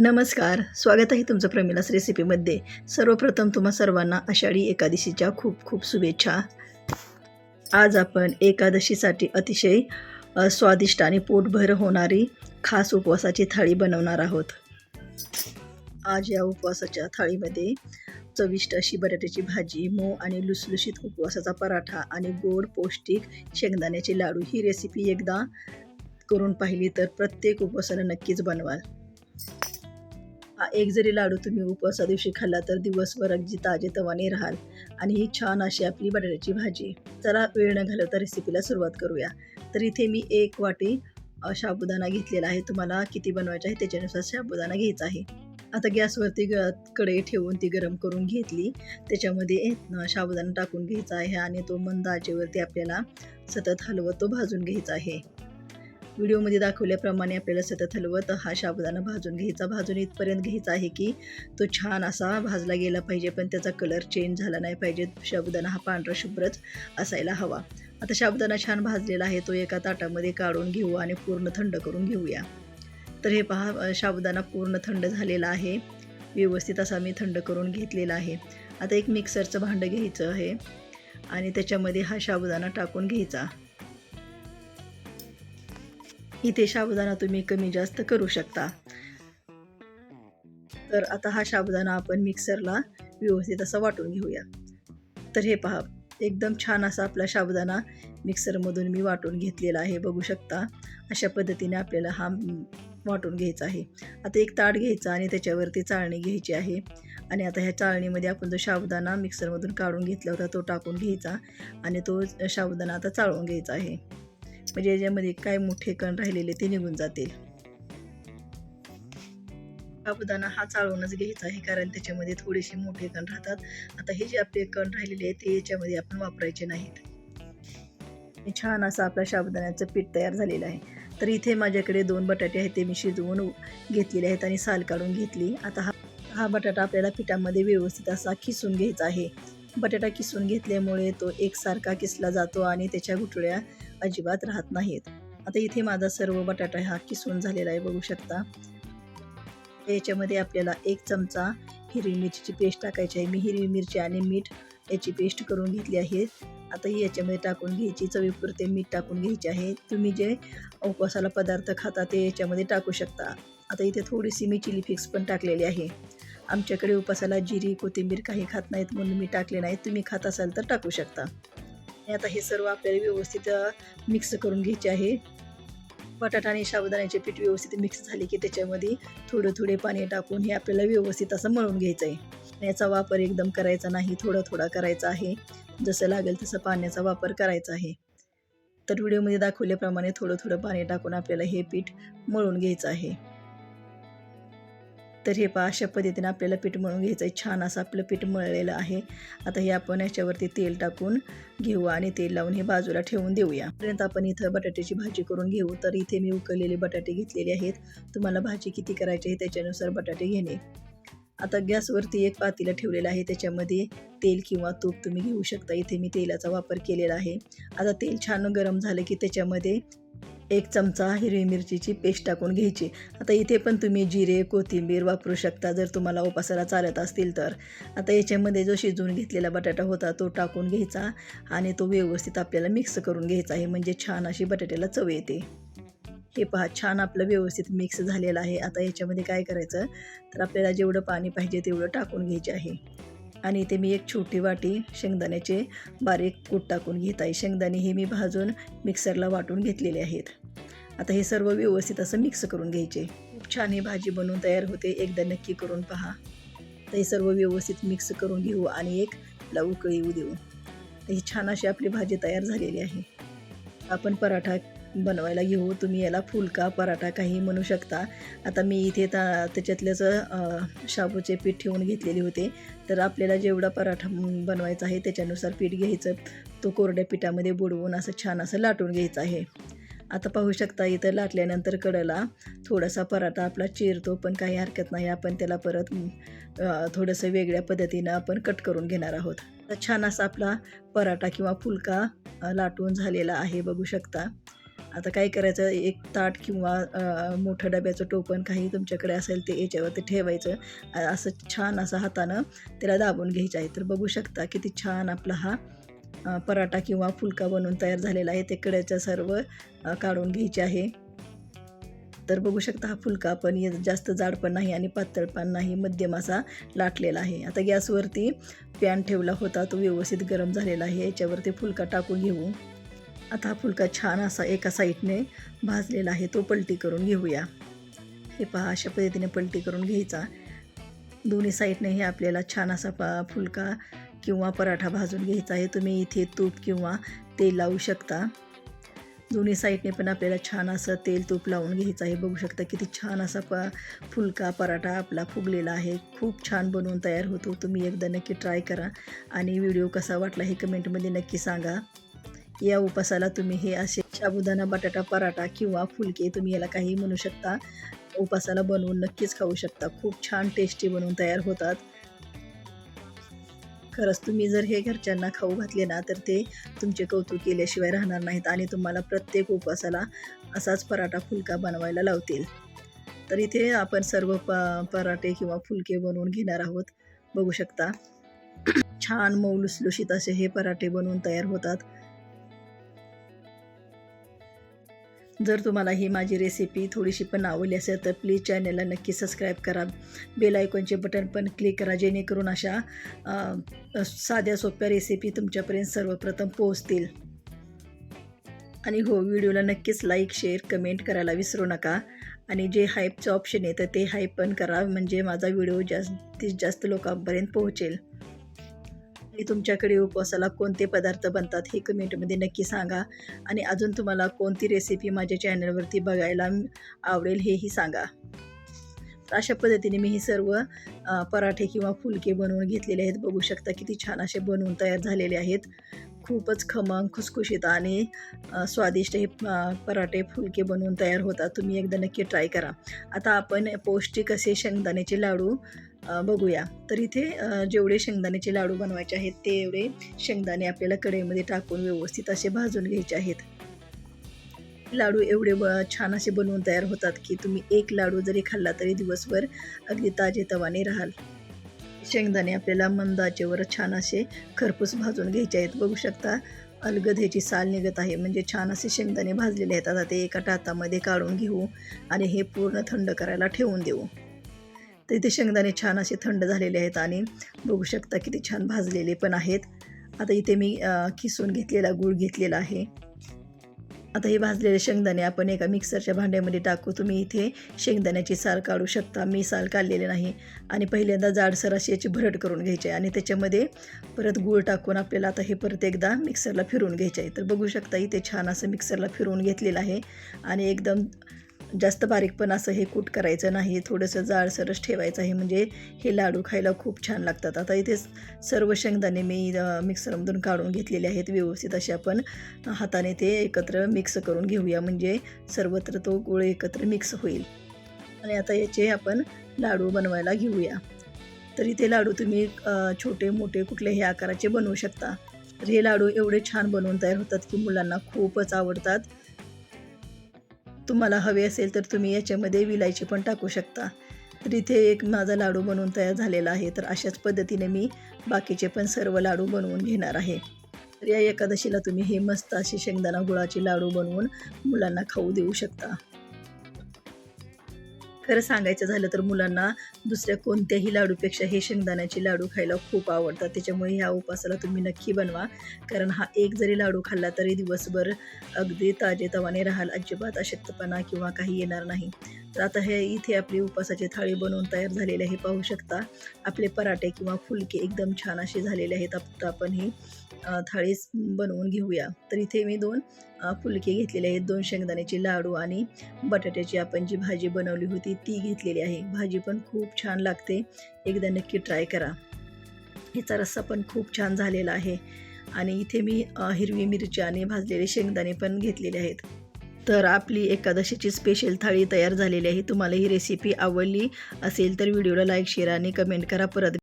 नमस्कार, स्वागत आहे तुमचं प्रमिलास रेसिपीमध्ये. सर्वप्रथम तुम्हा सर्वांना आषाढी एकादशीच्या खूप खूप शुभेच्छा. आज आपण एकादशीसाठी अतिशय स्वादिष्ट आणि पोटभर होणारी खास उपवासाची थाळी बनवणार आहोत. आज या उपवासाच्या थाळीमध्ये चविष्ट अशी बटाट्याची भाजी, मऊ आणि लुसलुशीत उपवासाचा पराठा आणि गोड पौष्टिक शेंगदाण्याचे लाडू. ही रेसिपी एकदा करून पाहिली तर प्रत्येक उपवासाला नक्कीच बनवाल. हा एक जरी लाडू तुम्ही उपवासा दिवशी खाल्ला तर दिवसभर अगदी ताजेतवाने राहाल. आणि ही छान अशी आपली बटाट्याची भाजी. चला वेळ न घालवता रेसिपीला सुरुवात करूया. तर इथे मी 1 वाटी साबुदाणा घेतलेला आहे. तुम्हाला किती बनवायचं आहे त्याच्यानुसार साबुदाणा घ्यायचा आहे. आता गॅसवरती कढई ठेवून ती गरम करून घेतली. त्याच्यामध्ये साबुदाणा टाकून घ्यायचा आहे आणि तो मंद आचेवरती आपल्याला सतत हलवत तो भाजून घ्यायचा आहे. व्हिडिओमध्ये दाखवल्याप्रमाणे आपल्याला सतत हलवत हा साबुदाणा भाजून घ्यायचा. भाजून इथपर्यंत घ्यायचा आहे की तो छान असा भाजला गेला पाहिजे, पण त्याचा कलर चेंज झाला नाही पाहिजे. साबुदाणा हा पांढरा शुभ्रच असायला हवा. आता साबुदाणा छान भाजलेला आहे, तो एका ताटामध्ये काढून घेऊ आणि पूर्ण थंड करून घेऊया. तर हे पहा, साबुदाणा पूर्ण थंड झालेला आहे. व्यवस्थित असा मी थंड करून घेतलेला आहे. आता एक मिक्सरचं भांडं घ्यायचं आहे आणि त्याच्यामध्ये हा साबुदाणा टाकून घ्यायचा. इथे साबुदाणा तुम्ही कमी जास्त करू शकता. तर आता हा साबुदाणा आपण मिक्सरला व्यवस्थित असा वाटून घेऊया. तर हे पहा, एकदम छान असा आपला साबुदाणा मिक्सरमधून मी वाटून घेतलेला आहे. बघू शकता, अशा पद्धतीने आपल्याला हा वाटून घ्यायचा आहे. आता एक ताट घ्यायचा आणि त्याच्यावरती चाळणी घ्यायची आहे. आणि आता ह्या चाळणीमध्ये आपण जो साबुदाणा मिक्सरमधून काढून घेतला होता तो टाकून घ्यायचा आणि तो साबुदाणा आता चाळून घ्यायचा आहे. म्हणजे याच्यामध्ये काय मोठे कण राहिलेले ते निघून जातील. साबुदाणा हा चाळूनच घ्यायचा आहे, कारण त्याच्यामध्ये थोडेसे मोठे कण राहतात. आता हे जे आपले कण राहिलेले आहेत ते याच्यामध्ये आपण वापरायचे नाहीत. छान असं आपल्या साबुदाण्याचं पीठ तयार झालेलं आहे. तर इथे माझ्याकडे 2 बटाटे आहेत, ते मी शिजवून घेतलेले आहेत आणि साल काढून घेतली. आता हा बटाटा आपल्याला पिठामध्ये व्यवस्थित असा किसून घ्यायचा आहे. बटाटा किसून घेतल्यामुळे तो एकसारखा किसला जातो आणि त्याच्या गुठळ्या अजिबात राहत नाहीत. आता इथे माझा सर्व बटाटा हा किसून झालेला आहे. बघू शकता, याच्यामध्ये आपल्याला 1 चमचा हिरवी मिरचीची पेस्ट टाकायची आहे. मी हिरवी मिरची आणि मीठ याची पेस्ट करून घेतली आहे. आता ही याच्यामध्ये टाकून घ्यायची. चवीपुरते मीठ टाकून घ्यायचे आहे. तुम्ही जे उपवासाला पदार्थ खाता ते याच्यामध्ये टाकू शकता. आता इथे थोडीशी मी चिली फ्लेक्स पण टाकलेली आहे. आमच्याकडे उपवासाला जिरी कोथिंबीर काही खात नाहीत म्हणून मी टाकले नाहीत. तुम्ही खात असाल तर टाकू शकता. आता हे सर्व आपल्याला व्यवस्थित मिक्स करून घ्यायचे आहे. बटाटा आणि साबुदाण्याचे पीठ व्यवस्थित मिक्स झाले की त्याच्यामध्ये थोडे पाणी टाकून हे आपल्याला व्यवस्थित असं मळून घ्यायचं आहे. याचा वापर एकदम करायचा नाही, थोडा करायचा आहे. जसं लागेल तसं पाण्याचा वापर करायचा आहे. तर व्हिडिओमध्ये दाखवल्याप्रमाणे थोडं पाणी टाकून आपल्याला हे पीठ मळून घ्यायचं आहे. तर हे पहा, अशा पद्धतीने आपल्याला पीठ मळून घ्यायचं आहे. छान असं आपलं पीठ मळलेलं आहे. आता हे आपण याच्यावरती तेल टाकून घेऊ आणि तेल लावून हे बाजूला ठेवून देऊया. पर्यंत आपण इथं बटाट्याची भाजी करून घेऊ. तर इथे मी उकळलेले बटाटे घेतलेले आहेत. तुम्हाला भाजी किती करायची आहे त्याच्यानुसार बटाटे घेणे. आता गॅसवरती एक पातेलं ठेवलेलं आहे. त्याच्यामध्ये तेल किंवा तूप तुम्ही घेऊ शकता. इथे मी तेलाचा वापर केलेला आहे. आता तेल छान गरम झालं की त्याच्यामध्ये 1 चमचा हिरवी मिरचीची पेस्ट टाकून घ्यायची. आता इथे पण तुम्ही जिरे कोथिंबीर वापरू शकता जर तुम्हाला उपासाला चालत असतील तर. आता याच्यामध्ये जो शिजवून घेतलेला बटाटा होता तो टाकून घ्यायचा आणि तो व्यवस्थित आपल्याला मिक्स करून घ्यायचा आहे, म्हणजे छान अशी बटाट्याला चव येते. हे पहा, छान आपलं व्यवस्थित मिक्स झालेलं आहे. आता याच्यामध्ये काय करायचं तर आपल्याला जेवढं पाणी पाहिजे तेवढं टाकून घ्यायचे आहे. आणि इथे मी 1 छोटी वाटी शेंगदाण्याचे बारीक कूट टाकून घेत आहे. शेंगदाणे हे मी भाजून मिक्सरला वाटून घेतलेले आहेत. आता हे सर्व व्यवस्थित असं मिक्स करून घ्यायचे. खूप छान ही भाजी बनवून तयार होते, एकदा नक्की करून पहा. तर हे सर्व व्यवस्थित मिक्स करून घेऊ आणि एक उकळी येऊ देऊ. तर ही छान अशी आपली भाजी तयार झालेली आहे. आपण पराठा बनवायला घेऊ. तुम्ही याला फुलका पराठा काही म्हणू शकता. आता मी इथे त्याच्यातल्याच शाबूचे पीठ ठेवून घेतलेले होते. तर आपल्याला जेवढा पराठा बनवायचा आहे त्याच्यानुसार पीठ घ्यायचं. तो कोरड्या पिठामध्ये बुडवून असं छान असं लाटून घ्यायचं आहे. आता पाहू शकता, इथं लाटल्यानंतर कडेला थोडासा पराठा आपला चिरतो, पण काही हरकत नाही. आपण त्याला परत थोडंसं वेगळ्या पद्धतीनं आपण कट करून घेणार आहोत. तर छान असा आपला पराठा किंवा फुलका लाटून झालेला आहे. बघू शकता. आता काय करायचं, एक ताट किंवा मोठं डब्याचं टोपण काही तुमच्याकडे असेल ते याच्यावरती ठेवायचं. असं छान असं हातानं त्याला दाबून घ्यायचं आहे. तर बघू शकता किती छान आपला हा पराठा किंवा फुलका बनवून तयार झालेला आहे. ते कड्याचं सर्व काढून घ्यायचे आहे. तर बघू शकता हा फुलका पण जास्त जाड पण नाही आणि पातळ पण नाही, मध्यम असा लाटलेला आहे. आता गॅसवरती पॅन ठेवला होता, तो व्यवस्थित गरम झालेला आहे. याच्यावरती फुलका टाकून घेऊ. आता हा फुलका छान असा एका साईडने भाजलेला आहे, तो पलटी करून घेऊया. हे पहा, अशा पद्धतीने पलटी करून घ्यायचा. दोन्ही साईडने हे आपल्याला छान असा फुलका किंवा पराठा भाजून घ्यायचा आहे. तुम्ही इथे तूप किंवा तेल लावू शकता. दोन्ही साईडने पण आपल्याला छान असं तेल तूप लावून घ्यायचं आहे. बघू शकता किती छान असा फुलका पराठा आपला फुगलेला आहे. खूप छान बनवून तयार होतो. तुम्ही एकदा नक्की ट्राय करा आणि व्हिडिओ कसा वाटला हे कमेंटमध्ये नक्की सांगा. या उपासाला तुम्ही हे असे साबुदाणा बटाटा पराठा किंवा फुलके, तुम्ही याला काही म्हणू शकता, उपासाला बनवून नक्कीच खाऊ शकता. खूप छान टेस्टी बनवून तयार होतात. खरंच तुम्ही जर हे घरच्यांना खाऊ घातले ना, तर ते तुमचे कौतुक केल्याशिवाय राहणार नाहीत आणि तुम्हाला प्रत्येक उपवासाला असाच पराठा फुलका बनवायला लावतील. तर इथे आपण सर्व पराठे किंवा फुलके बनवून घेणार आहोत. बघू शकता छान मऊ लुसलुशीत असे हे पराठे बनवून तयार होतात. जर तुम्हाला ही माझी रेसिपी थोडीशी पण आवडली असेल तर प्लीज चॅनलला नक्की सबस्क्राईब करा. बेल आयकॉनचे बटन पण क्लिक करा, जेणेकरून अशा साध्या सोप्या रेसिपी तुमच्यापर्यंत सर्वप्रथम पोहोचतील. आणि हो, व्हिडिओला नक्कीच लाईक, शेअर, कमेंट करायला विसरू नका. आणि जे हाईपचं ऑप्शन आहे तर ते हाईप पण करा, म्हणजे माझा व्हिडिओ जास्तीत जास्त लोकांपर्यंत पोहोचेल. आणि तुमच्याकडे उपवासाला कोणते पदार्थ बनतात हे कमेंटमध्ये नक्की सांगा. आणि अजून तुम्हाला कोणती रेसिपी माझ्या चॅनलवरती बघायला आवडेल हेही सांगा. तर अशा पद्धतीने मी हे सर्व पराठे किंवा फुलके बनवून घेतलेले आहेत. बघू शकता किती छान असे बनवून तयार झालेले आहेत. खूपच खमंग, खुसखुशीत आणि स्वादिष्ट हे पराठे फुलके बनवून तयार होतात. तुम्ही एकदा नक्की ट्राय करा. आता आपण पौष्टिक असे शेंगदाण्याचे लाडू बघूया. तर इथे जेवढे शेंगदाण्याचे लाडू बनवायचे आहेत तेवढे शेंगदाणे आपल्याला कढईमध्ये टाकून व्यवस्थित असे भाजून घ्यायचे आहेत. लाडू एवढे छान असे बनवून तयार होतात की तुम्ही एक लाडू जरी खाल्ला तरी दिवसभर अगदी ताजेतवाने राहाल. शेंगदाणे आपल्याला मंद आचेवर छान असे खरपूस भाजून घ्यायचे आहेत. बघू शकता अलगद ह्याची साल निघत आहे, म्हणजे छान असे शेंगदाणे भाजलेले आहेत. आता ते एका टातामध्ये काढून घेऊ आणि हे पूर्ण थंड करायला ठेवून देऊ. तर इथे शेंगदाणे छान असे थंड झालेले आहेत आणि बघू शकता किती छान भाजलेले पण आहेत. आता इथे मी किसून घेतलेला गूळ घेतलेला आहे. आता हे भाजलेले शेंगदाणे आपण एका मिक्सरच्या भांड्यामध्ये टाकू. तुम्ही इथे शेंगदाण्याची साल काढू शकता, मी साल काढलेली नाही. आणि पहिल्यांदा जाडसर अशी याची भरड करून घ्यायची आहे आणि त्याच्यामध्ये परत गूळ टाकून आपल्याला आता हे परत एकदा मिक्सरला फिरवून घ्यायचे आहे. तर बघू शकता इथे छान असं मिक्सरला फिरवून घेतलेलं आहे आणि एकदम जास्त बारीक पण असं हे कूट करायचं नाही, थोडंसं जाडसरच ठेवायचं आहे, म्हणजे हे लाडू खायला खूप छान लागतात. आता इथे सर्व शेंगदाणे मी मिक्सरमधून काढून घेतलेले आहेत. व्यवस्थित असे आपण हाताने ते एकत्र मिक्स करून घेऊया, म्हणजे सर्वत्र तो गूळ एकत्र मिक्स होईल. आणि आता याचे आपण लाडू बनवायला घेऊया. तर इथे लाडू तुम्ही छोटे मोठे कुठल्याही आकाराचे बनवू शकता. तर हे लाडू एवढे छान बनवून तयार होतात की मुलांना खूपच आवडतात. तुम्हाला हवे असेल तर तुम्ही याच्यामध्ये विलायची पण टाकू शकता. तर इथे एक माझा लाडू बनवून तयार झालेला आहे. तर अशाच पद्धतीने मी बाकीचे पण सर्व लाडू बनवून घेणार आहे. तर या एकादशीला तुम्ही हे मस्त असे शेंगदाणा गुळाचे लाडू बनवून मुलांना खाऊ देऊ शकता. खरं सांगायचं झालं तर मुलांना दुसऱ्या कोणत्याही लाडूपेक्षा हे शेंगदाण्याचे लाडू खायला खूप आवडतात. त्याच्यामुळे ह्या उपासाला तुम्ही नक्की बनवा, कारण हा एक जरी लाडू खाल्ला तरी दिवसभर अगदी ताजेतवाने राहाल, अजिबात अशक्तपणा किंवा काही येणार नाही. तर आता हे इथे आपली उपासाची थाळी बनवून तयार झालेली आहे. पाहू शकता आपले पराठे किंवा फुलके एकदम छान असे झालेले आहेत. आता आपण ही थाळी बनवून घेऊया. तर इथे मी 2 फुलके घेतलेले आहेत, 2 शेंगदाण्याचे लाडू आणि बटाट्याची आपण जी भाजी बनवली होती ती घेतलेली आहे. भाजी पण खूप छान लागते, एकदा नक्की ट्राय करा. ह्याचा रस्सा पण खूप छान झालेला आहे. आणि इथे मी हिरवी मिरची आणि भाजलेले शेंगदाणे पण घेतलेले आहेत. तर आपली एकादशीची स्पेशल थाळी तयार झालेली आहे. तुम्हाला ही रेसिपी आवडली असेल तर व्हिडिओला लाईक, शेअर आणि कमेंट करा. परत